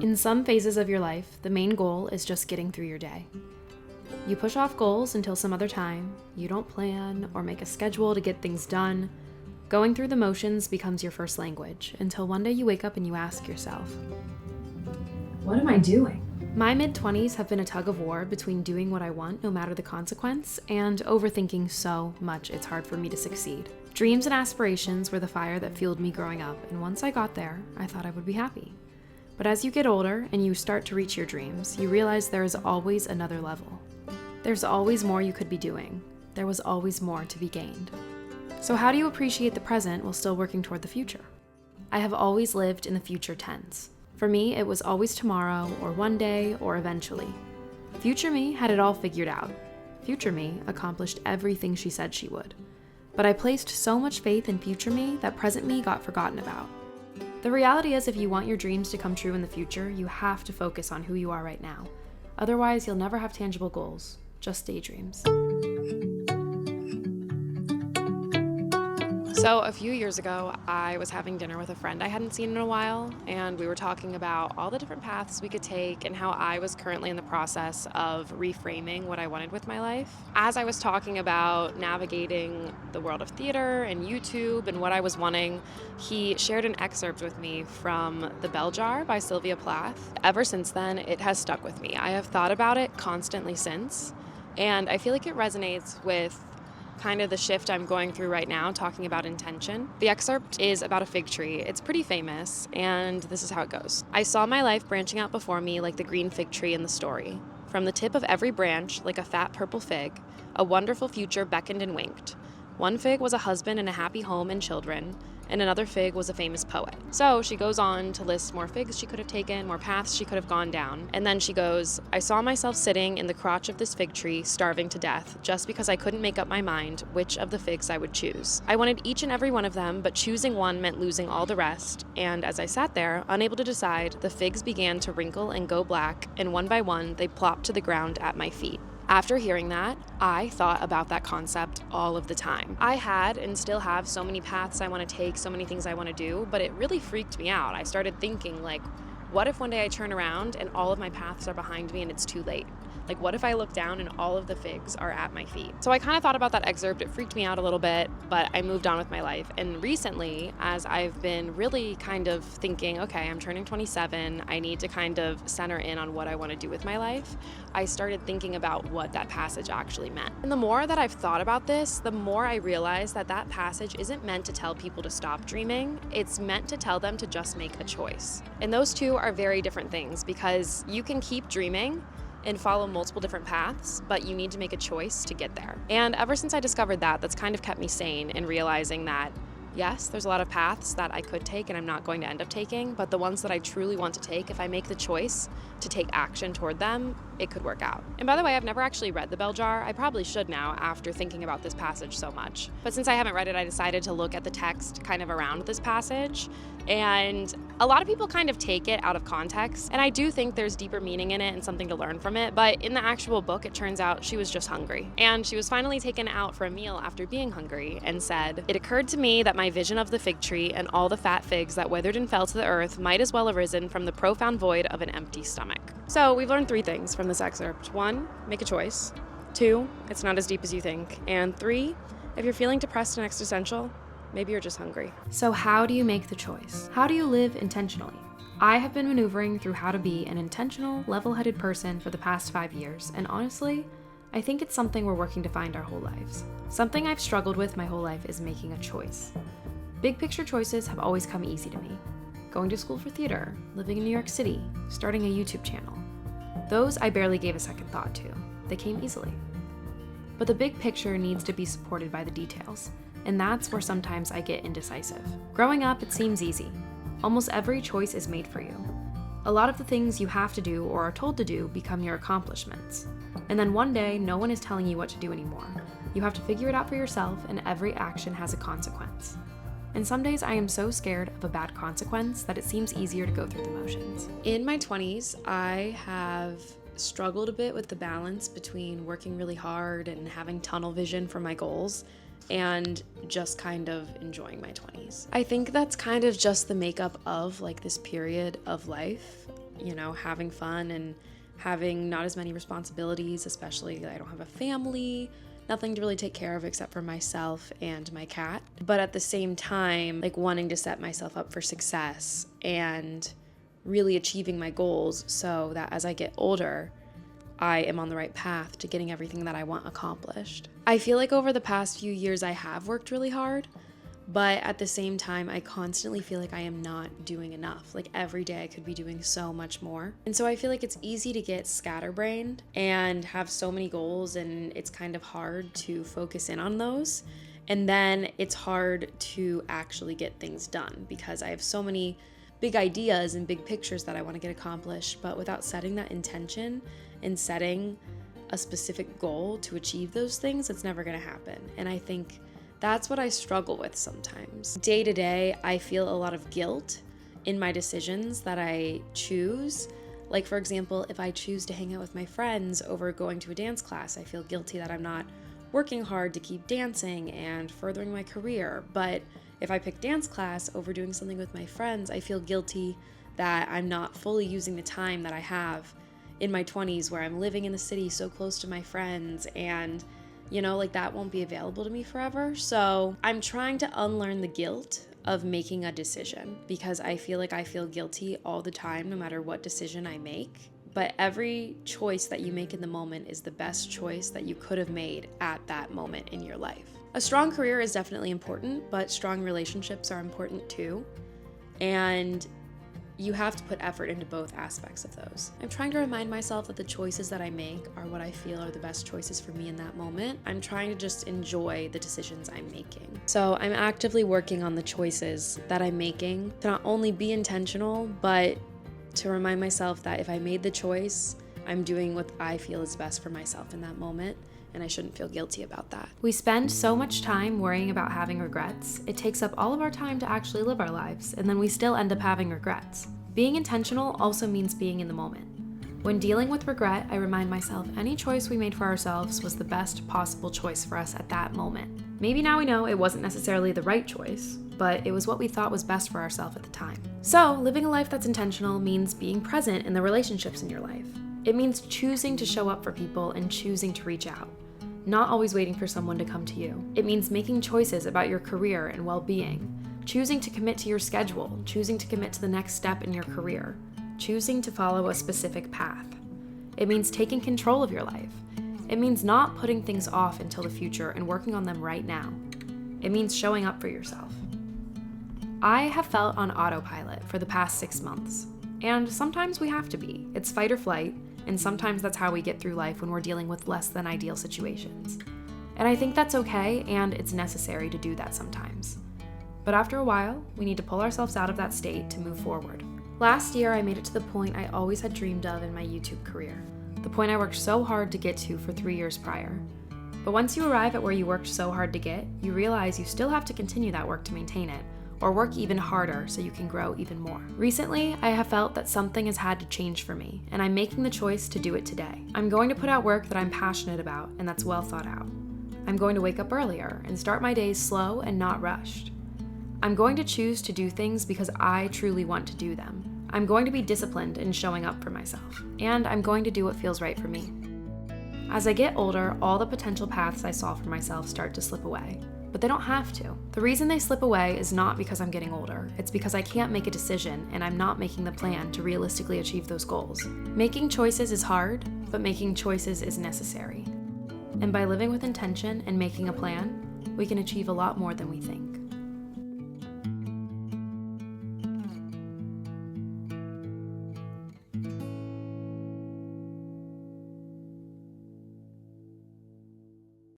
In some phases of your life, the main goal is just getting through your day. You push off goals until some other time, you don't plan or make a schedule to get things done. Going through the motions becomes your first language until one day you wake up and you ask yourself, what am I doing? My mid-20s have been a tug of war between doing what I want no matter the consequence and overthinking so much it's hard for me to succeed. Dreams and aspirations were the fire that fueled me growing up, and once I got there, I thought I would be happy. But as you get older and you start to reach your dreams, you realize there is always another level. There's always more you could be doing. There was always more to be gained. So how do you appreciate the present while still working toward the future? I have always lived in the future tense. For me, it was always tomorrow, or one day, or eventually. Future me had it all figured out. Future me accomplished everything she said she would. But I placed so much faith in future me that present me got forgotten about. The reality is, if you want your dreams to come true in the future, you have to focus on who you are right now. Otherwise, you'll never have tangible goals, just daydreams. So a few years ago, I was having dinner with a friend I hadn't seen in a while, and we were talking about all the different paths we could take and how I was currently in the process of reframing what I wanted with my life. As I was talking about navigating the world of theater and YouTube and what I was wanting, he shared an excerpt with me from The Bell Jar by Sylvia Plath. Ever since then, it has stuck with me. I have thought about it constantly since, and I feel like it resonates with kind of the shift I'm going through right now, talking about intention. The excerpt is about a fig tree. It's pretty famous, and this is how it goes. I saw my life branching out before me like the green fig tree in the story. From the tip of every branch, like a fat purple fig, a wonderful future beckoned and winked. One fig was a husband and a happy home and children, and another fig was a famous poet. So she goes on to list more figs she could have taken, more paths she could have gone down. And then she goes, I saw myself sitting in the crotch of this fig tree, starving to death, just because I couldn't make up my mind which of the figs I would choose. I wanted each and every one of them, but choosing one meant losing all the rest. And as I sat there, unable to decide, the figs began to wrinkle and go black, and one by one, they plopped to the ground at my feet. After hearing that, I thought about that concept all of the time. I had and still have so many paths I want to take, so many things I want to do, but it really freaked me out. I started thinking, like, what if one day I turn around and all of my paths are behind me and it's too late? Like, what if I look down and all of the figs are at my feet? So I kind of thought about that excerpt. It freaked me out a little bit, but I moved on with my life. And recently, as I've been really kind of thinking, okay, I'm turning 27, I need to kind of center in on what I want to do with my life, I started thinking about what that passage actually meant. And the more that I've thought about this, the more I realize that that passage isn't meant to tell people to stop dreaming. It's meant to tell them to just make a choice. And those two are very different things, because you can keep dreaming and follow multiple different paths, but you need to make a choice to get there. And ever since I discovered that, that's kind of kept me sane in realizing that, yes, there's a lot of paths that I could take and I'm not going to end up taking, but the ones that I truly want to take, if I make the choice to take action toward them, it could work out. And by the way, I've never actually read The Bell Jar. I probably should now after thinking about this passage so much. But since I haven't read it, I decided to look at the text kind of around this passage. And a lot of people kind of take it out of context. And I do think there's deeper meaning in it and something to learn from it. But in the actual book, it turns out she was just hungry. And she was finally taken out for a meal after being hungry and said, "It occurred to me that my vision of the fig tree and all the fat figs that withered and fell to the earth might as well have arisen from the profound void of an empty stomach." So we've learned 3 things from this excerpt. 1, make a choice. 2, it's not as deep as you think. And 3, if you're feeling depressed and existential, maybe you're just hungry. So how do you make the choice? How do you live intentionally? I have been maneuvering through how to be an intentional, level-headed person for the past 5 years, and honestly, I think it's something we're working to find our whole lives. Something I've struggled with my whole life is making a choice. Big picture choices have always come easy to me. Going to school for theater, living in New York City, starting a YouTube channel. Those I barely gave a second thought to. They came easily. But the big picture needs to be supported by the details, and that's where sometimes I get indecisive. Growing up, it seems easy. Almost every choice is made for you. A lot of the things you have to do or are told to do become your accomplishments. And then one day, no one is telling you what to do anymore. You have to figure it out for yourself, and every action has a consequence. And some days I am so scared of a bad consequence that it seems easier to go through the motions. In my 20s, I have struggled a bit with the balance between working really hard and having tunnel vision for my goals and just kind of enjoying my 20s. I think that's kind of just the makeup of like this period of life, having fun and having not as many responsibilities, especially I don't have a family, nothing to really take care of except for myself and my cat. But at the same time, like wanting to set myself up for success and really achieving my goals so that as I get older, I am on the right path to getting everything that I want accomplished. I feel like over the past few years I have worked really hard, but at the same time I constantly feel like I am not doing enough. Like every day I could be doing so much more. And so I feel like it's easy to get scatterbrained and have so many goals, and it's kind of hard to focus in on those. And then it's hard to actually get things done because I have so many big ideas and big pictures that I want to get accomplished, but without setting that intention and setting a specific goal to achieve those things, it's never going to happen. And I think that's what I struggle with sometimes. Day to day, I feel a lot of guilt in my decisions that I choose. Like, for example, if I choose to hang out with my friends over going to a dance class, I feel guilty that I'm not working hard to keep dancing and furthering my career. But if I pick dance class over doing something with my friends, I feel guilty that I'm not fully using the time that I have in my 20s where I'm living in the city so close to my friends, and like that won't be available to me forever. So I'm trying to unlearn the guilt of making a decision because I feel like I feel guilty all the time no matter what decision I make. But every choice that you make in the moment is the best choice that you could have made at that moment in your life. A strong career is definitely important, but strong relationships are important too. And you have to put effort into both aspects of those. I'm trying to remind myself that the choices that I make are what I feel are the best choices for me in that moment. I'm trying to just enjoy the decisions I'm making. So I'm actively working on the choices that I'm making to not only be intentional, but to remind myself that if I made the choice, I'm doing what I feel is best for myself in that moment, and I shouldn't feel guilty about that. We spend so much time worrying about having regrets. It takes up all of our time to actually live our lives, and then we still end up having regrets. Being intentional also means being in the moment. When dealing with regret, I remind myself any choice we made for ourselves was the best possible choice for us at that moment. Maybe now we know it wasn't necessarily the right choice, but it was what we thought was best for ourselves at the time. So, living a life that's intentional means being present in the relationships in your life. It means choosing to show up for people and choosing to reach out, not always waiting for someone to come to you. It means making choices about your career and well-being, choosing to commit to your schedule, choosing to commit to the next step in your career, choosing to follow a specific path. It means taking control of your life. It means not putting things off until the future and working on them right now. It means showing up for yourself. I have felt on autopilot for the past 6 months, and sometimes we have to be. It's fight or flight, and sometimes that's how we get through life when we're dealing with less than ideal situations. And I think that's okay, and it's necessary to do that sometimes. But after a while, we need to pull ourselves out of that state to move forward. Last year, I made it to the point I always had dreamed of in my YouTube career, the point I worked so hard to get to for 3 years prior. But once you arrive at where you worked so hard to get, you realize you still have to continue that work to maintain it, or work even harder so you can grow even more. Recently, I have felt that something has had to change for me, and I'm making the choice to do it today. I'm going to put out work that I'm passionate about and that's well thought out. I'm going to wake up earlier and start my days slow and not rushed. I'm going to choose to do things because I truly want to do them. I'm going to be disciplined in showing up for myself, and I'm going to do what feels right for me. As I get older, all the potential paths I saw for myself start to slip away, but they don't have to. The reason they slip away is not because I'm getting older, it's because I can't make a decision and I'm not making the plan to realistically achieve those goals. Making choices is hard, but making choices is necessary. And by living with intention and making a plan, we can achieve a lot more than we think.